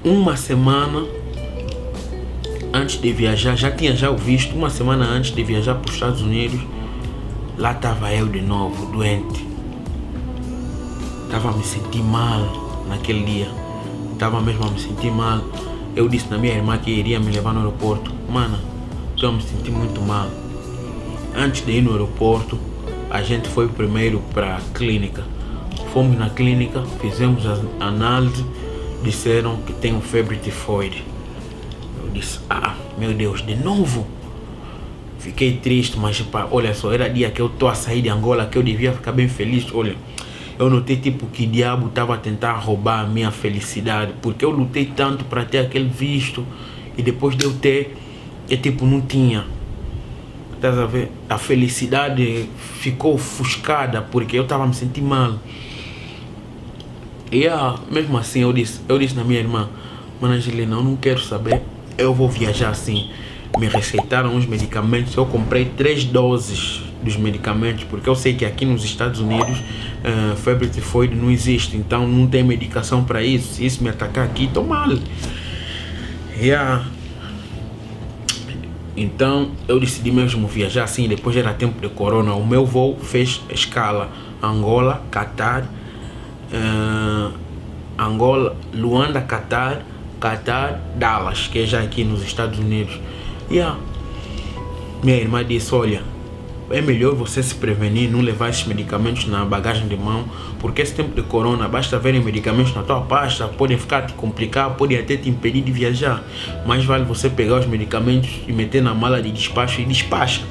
uma semana antes de viajar, já tinha o visto, uma semana antes de viajar para os Estados Unidos, lá estava eu de novo, doente. Estava a me sentir mal naquele dia. Estava mesmo a me sentir mal. Eu disse na minha irmã que iria me levar no aeroporto. Mano, estou a me sentir muito mal. Antes de ir no aeroporto, a gente foi primeiro para a clínica. Fomos na clínica, fizemos a análise, disseram que tenho febre tifoide. Eu disse, meu Deus, de novo? Fiquei triste, mas pá, olha só, era dia que eu estou a sair de Angola, que eu devia ficar bem feliz. Olha, eu notei tipo que o diabo estava a tentar roubar a minha felicidade, porque eu lutei tanto para ter aquele visto e depois de eu ter, eu tipo não tinha. Estás a ver? A felicidade ficou ofuscada porque eu estava a me sentir mal. E mesmo assim eu disse na minha irmã, Mana Angelina, eu não quero saber, eu vou viajar assim. Me receitaram os medicamentos, eu comprei 3 doses dos medicamentos, porque eu sei que aqui nos Estados Unidos febre tifoide não existe, então não tem medicação para isso. Se isso me atacar aqui, estou mal. Então eu decidi mesmo viajar assim, depois era tempo de corona. O meu voo fez escala Angola, Catar, Angola, Luanda, Catar, Dallas, que é já aqui nos Estados Unidos. Minha irmã disse, olha, é melhor você se prevenir, não levar esses medicamentos na bagagem de mão, porque esse tempo de corona, basta verem medicamentos na tua pasta, podem ficar te complicar, podem até te impedir de viajar. Mais vale você pegar os medicamentos e meter na mala de despacho e despacha.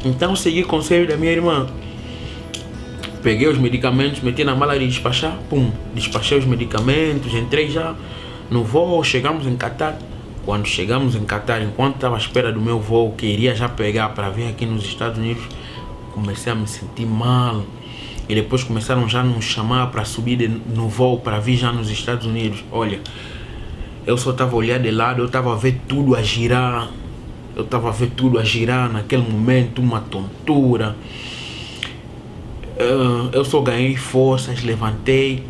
Então eu segui o conselho da minha irmã. Peguei os medicamentos, meti na mala de despachar, despachei os medicamentos, entrei já no voo, chegamos em Catar. Quando chegamos em Catar, enquanto estava à espera do meu voo, que iria já pegar para vir aqui nos Estados Unidos, comecei a me sentir mal. E depois começaram já a nos chamar para subir no voo para vir já nos Estados Unidos. Olha, eu só estava olhando de lado, eu estava a ver tudo a girar. Naquele momento, uma tontura. Eu só ganhei forças, levantei,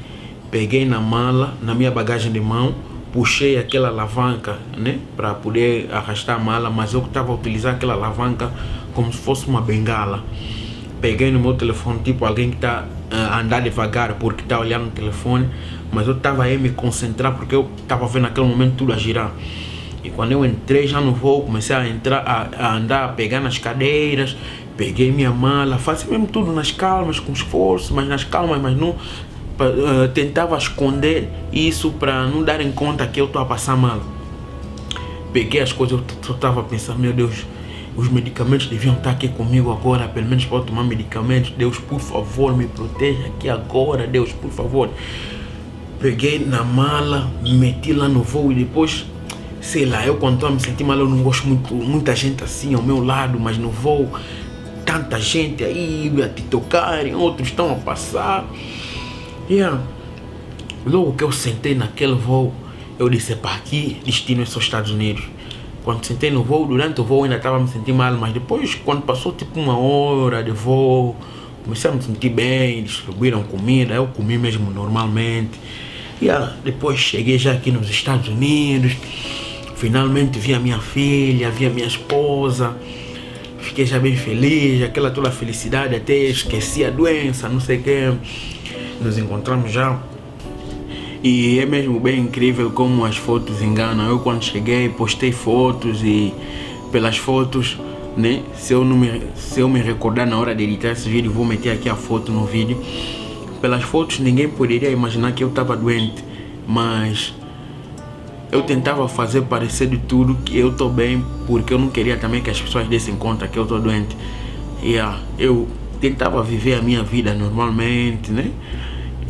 peguei na mala, na minha bagagem de mão, puxei aquela alavanca, né, para poder arrastar a mala, mas eu estava a utilizar aquela alavanca como se fosse uma bengala. Peguei no meu telefone, tipo alguém que está a andar devagar porque está olhando no telefone, mas eu estava aí a me concentrar porque eu estava vendo naquele momento tudo a girar. E quando eu entrei já no voo, comecei a entrar, a andar, a pegar nas cadeiras, peguei minha mala, fazia mesmo tudo nas calmas, com esforço, mas nas calmas, mas não... tentava esconder isso para não darem conta que eu estou a passar mal. Peguei as coisas, eu só estava pensando, meu Deus, os medicamentos deviam estar aqui comigo agora, pelo menos para tomar medicamentos. Deus, por favor, me proteja aqui agora, Deus, por favor. Peguei na mala, meti lá no voo e depois, sei lá, eu quando estou a me sentir mal, eu não gosto muita gente assim ao meu lado, mas no voo, tanta gente aí a te tocarem, outros estão a passar. Logo que eu sentei naquele voo, eu disse, aqui destino é só Estados Unidos. Quando sentei no voo, durante o voo ainda estava a me sentir mal, mas depois, quando passou tipo 1 hora de voo, comecei a me sentir bem, distribuíram comida, eu comi mesmo normalmente. Depois cheguei já aqui nos Estados Unidos, finalmente vi a minha filha, vi a minha esposa, fiquei já bem feliz, aquela toda felicidade, até esqueci a doença, não sei o que. Nos encontramos já e é mesmo bem incrível como as fotos enganam. Eu quando cheguei postei fotos e pelas fotos, né, se eu me recordar na hora de editar esse vídeo, vou meter aqui a foto no vídeo. Pelas fotos ninguém poderia imaginar que eu estava doente, mas eu tentava fazer parecer de tudo que eu estou bem, porque eu não queria também que as pessoas dessem conta que eu estou doente. Eu tentava viver a minha vida normalmente, né?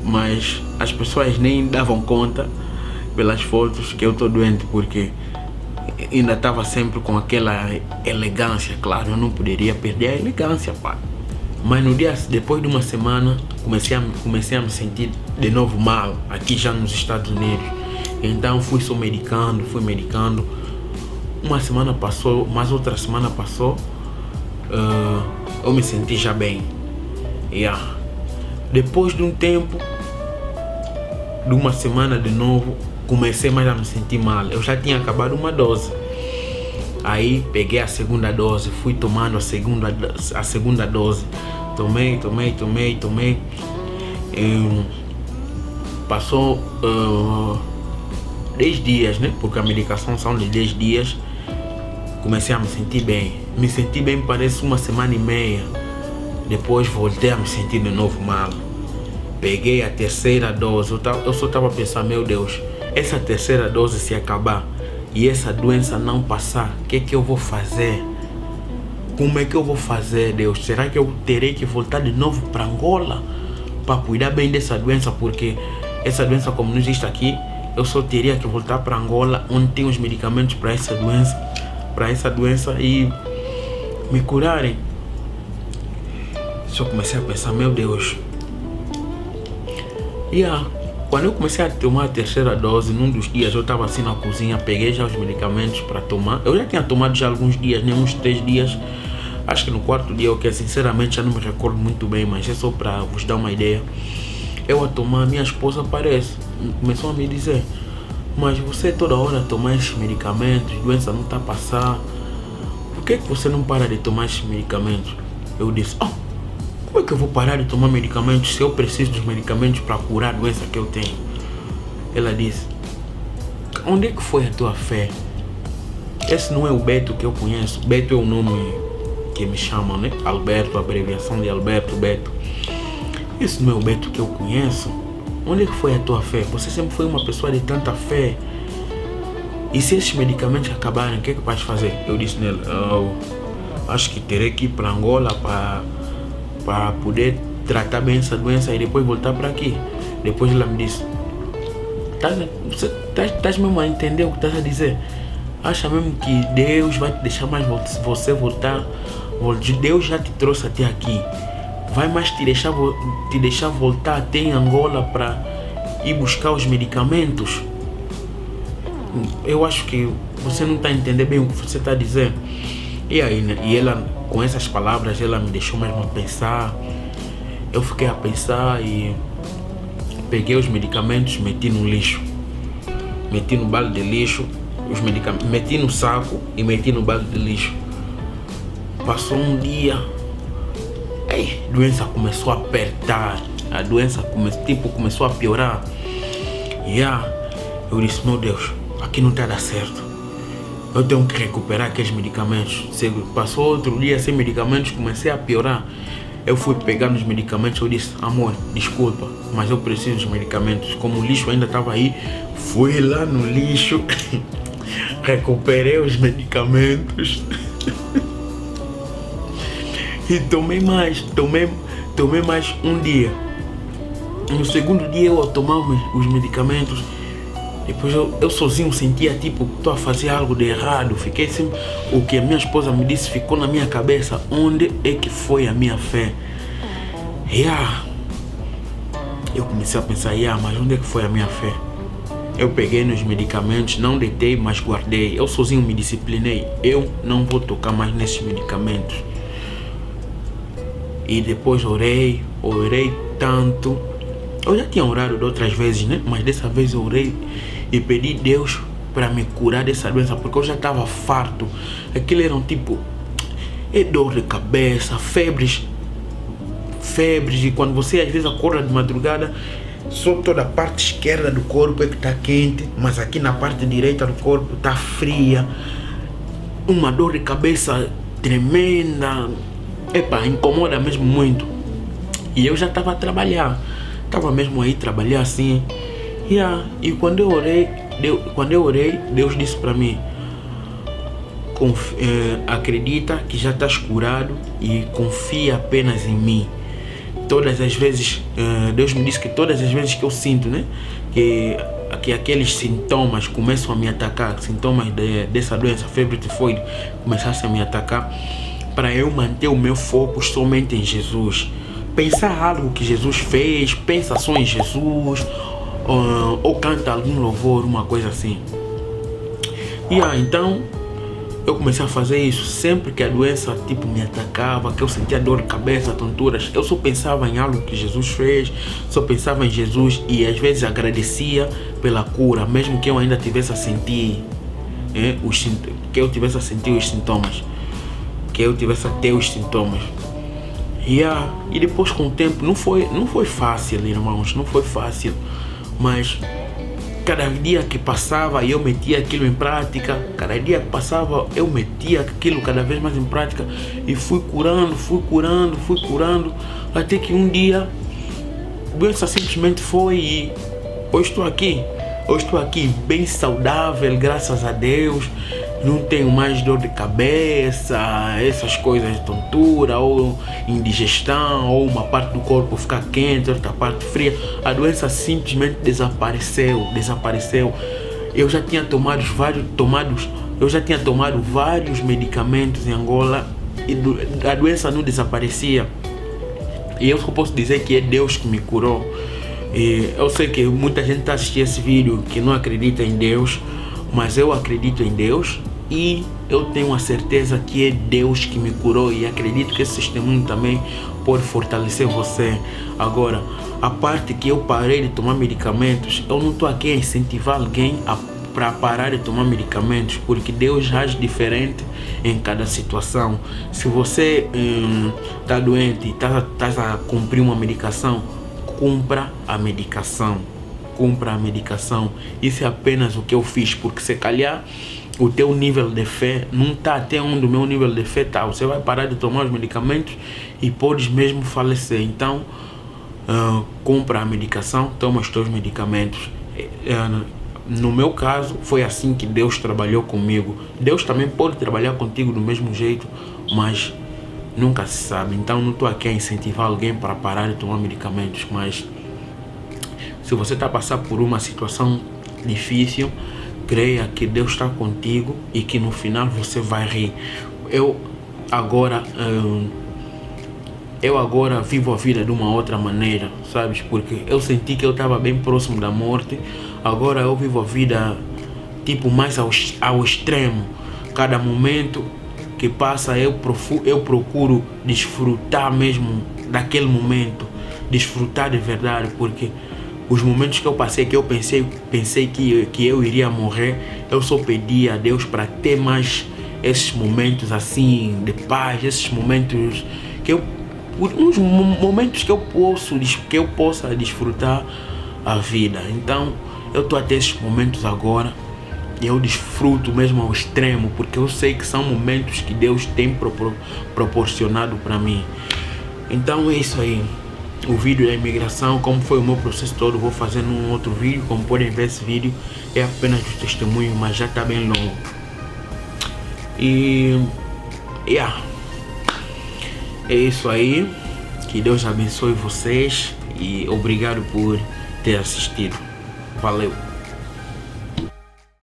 Mas as pessoas nem davam conta pelas fotos que eu estou doente, porque ainda estava sempre com aquela elegância. Claro, eu não poderia perder a elegância, pá. Mas no dia, depois de uma semana, comecei a me sentir de novo mal, aqui já nos Estados Unidos. Então fui medicando. Uma semana passou, mais outra semana passou, eu me senti já bem. Depois de um tempo, de uma semana de novo, comecei mais a me sentir mal. Eu já tinha acabado uma dose. Aí peguei a segunda dose, fui tomando a segunda dose. Tomei. Passou 10 dias, né? Porque a medicação são de 10 dias. Comecei a me sentir bem. Me senti bem parece uma semana e meia. Depois voltei a me sentir de novo mal. Peguei a terceira dose. Eu só estava pensando, meu Deus, essa terceira dose se acabar e essa doença não passar, o que é que eu vou fazer? Como é que eu vou fazer, Deus? Será que eu terei que voltar de novo para Angola para cuidar bem dessa doença? Porque essa doença, como nos diz aqui, eu só teria que voltar para Angola, onde tem os medicamentos para essa doença e me curarem. Só comecei a pensar, meu Deus. Quando eu comecei a tomar a terceira dose, num dos dias eu estava assim na cozinha, peguei já os medicamentos para tomar. Eu já tinha tomado já alguns dias, nem uns 3 dias. Acho que no quarto dia, que sinceramente já não me recordo muito bem, mas é só para vos dar uma ideia. Eu a tomar, minha esposa começou a me dizer, mas você toda hora toma esses medicamentos, a doença não está a passar. Por que você não para de tomar esses medicamentos? Eu disse, como é que eu vou parar de tomar medicamentos se eu preciso dos medicamentos para curar a doença que eu tenho? Ela disse, onde é que foi a tua fé? Esse não é o Beto que eu conheço. Beto é o nome que me chamam, né? Alberto, abreviação de Alberto, Beto. Esse não é o Beto que eu conheço. Onde é que foi a tua fé? Você sempre foi uma pessoa de tanta fé. E se esses medicamentos acabarem, o que é que vais fazer? Eu disse nele, acho que terei que ir para Angola para poder tratar bem essa doença e depois voltar para aqui. Depois ela me disse, estás mesmo a entender o que estás a dizer? Acha mesmo que Deus vai te deixar mais você voltar? Deus já te trouxe até aqui. Vai mais te deixar voltar até em Angola para ir buscar os medicamentos? Eu acho que você não está a entender bem o que você está a dizer. E aí, né? E ela, com essas palavras, ela me deixou mesmo a pensar. Eu fiquei a pensar e peguei os medicamentos, meti no lixo. Meti no balde de lixo, os medicamentos, meti no saco e meti no balde de lixo. Passou um dia, a doença começou a apertar, a doença começou a piorar. Eu disse, meu Deus, aqui não está a dar certo. Eu tenho que recuperar aqueles medicamentos. Passou outro dia sem medicamentos, comecei a piorar. Eu fui pegar nos medicamentos, eu disse, amor, desculpa, mas eu preciso dos medicamentos. Como o lixo ainda estava aí, fui lá no lixo, recuperei os medicamentos e tomei mais um dia. No segundo dia eu tomava os medicamentos. Depois eu sozinho sentia tipo, estou a fazer algo de errado. Fiquei sempre, o que a minha esposa me disse ficou na minha cabeça. Onde é que foi a minha fé? Eu comecei a pensar, mas onde é que foi a minha fé? Eu peguei nos medicamentos, não deitei, mas guardei. Eu sozinho me disciplinei. Eu não vou tocar mais nesses medicamentos. E depois orei tanto. Eu já tinha orado de outras vezes, né? Mas dessa vez eu orei e pedi a Deus para me curar dessa doença, porque eu já estava farto. Aquilo era dor de cabeça, febres, e quando você às vezes acorda de madrugada, só toda a parte esquerda do corpo é que está quente, mas aqui na parte direita do corpo está fria. Uma dor de cabeça tremenda. Incomoda mesmo muito. E eu já estava a trabalhar. Estava mesmo aí trabalhar assim. E quando eu orei, Deus disse para mim, acredita que já estás curado e confia apenas em mim. Todas as vezes, Deus me disse que todas as vezes que eu sinto, né, que aqueles sintomas começam a me atacar, sintomas dessa doença, febre tifoide, começassem a me atacar, para eu manter o meu foco somente em Jesus. Pensar algo que Jesus fez, pensa só em Jesus, ou canta algum louvor, uma coisa assim. Então eu comecei a fazer isso. Sempre que a doença tipo me atacava, que eu sentia dor de cabeça, tonturas, eu só pensava em algo que Jesus fez, só pensava em Jesus e às vezes agradecia pela cura, mesmo que eu ainda tivesse a sentir que eu tivesse a sentir os sintomas, que eu tivesse a ter os sintomas. E depois com o tempo não foi fácil, irmãos, não foi fácil, mas cada dia que passava eu metia aquilo em prática, cada dia que passava eu metia aquilo cada vez mais em prática e fui curando, até que um dia a doença simplesmente foi e hoje estou aqui bem saudável, graças a Deus. Não tenho mais dor de cabeça, essas coisas de tontura ou indigestão, ou uma parte do corpo ficar quente, outra parte fria. A doença simplesmente desapareceu. Eu já tinha tomado vários medicamentos em Angola e a doença não desaparecia. E eu só posso dizer que é Deus que me curou. E eu sei que muita gente está assistindo esse vídeo que não acredita em Deus, mas eu acredito em Deus e eu tenho a certeza que é Deus que me curou e acredito que esse testemunho também pode fortalecer você. Agora, a parte que eu parei de tomar medicamentos, eu não estou aqui a incentivar alguém para parar de tomar medicamentos, porque Deus age diferente em cada situação. Se você está doente e está a cumprir uma medicação, cumpra a medicação. Isso é apenas o que eu fiz, porque se calhar o teu nível de fé não está até onde o meu nível de fé está. Você vai parar de tomar os medicamentos e podes mesmo falecer. Então compra a medicação, toma os teus medicamentos. No meu caso foi assim que Deus trabalhou comigo. Deus também pode trabalhar contigo do mesmo jeito, mas nunca se sabe. Então não estou aqui a incentivar alguém para parar de tomar medicamentos, mas se você está passando por uma situação difícil, creia que Deus está contigo e que no final você vai rir. Eu agora vivo a vida de uma outra maneira, sabes? Porque eu senti que eu estava bem próximo da morte. Agora eu vivo a vida tipo mais ao extremo. Cada momento que passa eu procuro desfrutar mesmo daquele momento, desfrutar de verdade, porque os momentos que eu passei, que eu pensei que eu iria morrer, eu só pedi a Deus para ter mais esses momentos assim de paz, esses momentos uns momentos que eu possa desfrutar a vida. Então eu estou a ter esses momentos agora e eu desfruto mesmo ao extremo, porque eu sei que são momentos que Deus tem proporcionado para mim. Então é isso aí. O vídeo da imigração, como foi o meu processo todo, vou fazer num outro vídeo. Como podem ver, esse vídeo é apenas um testemunho, mas já está bem longo. E é isso aí. Que Deus abençoe vocês e obrigado por ter assistido. Valeu.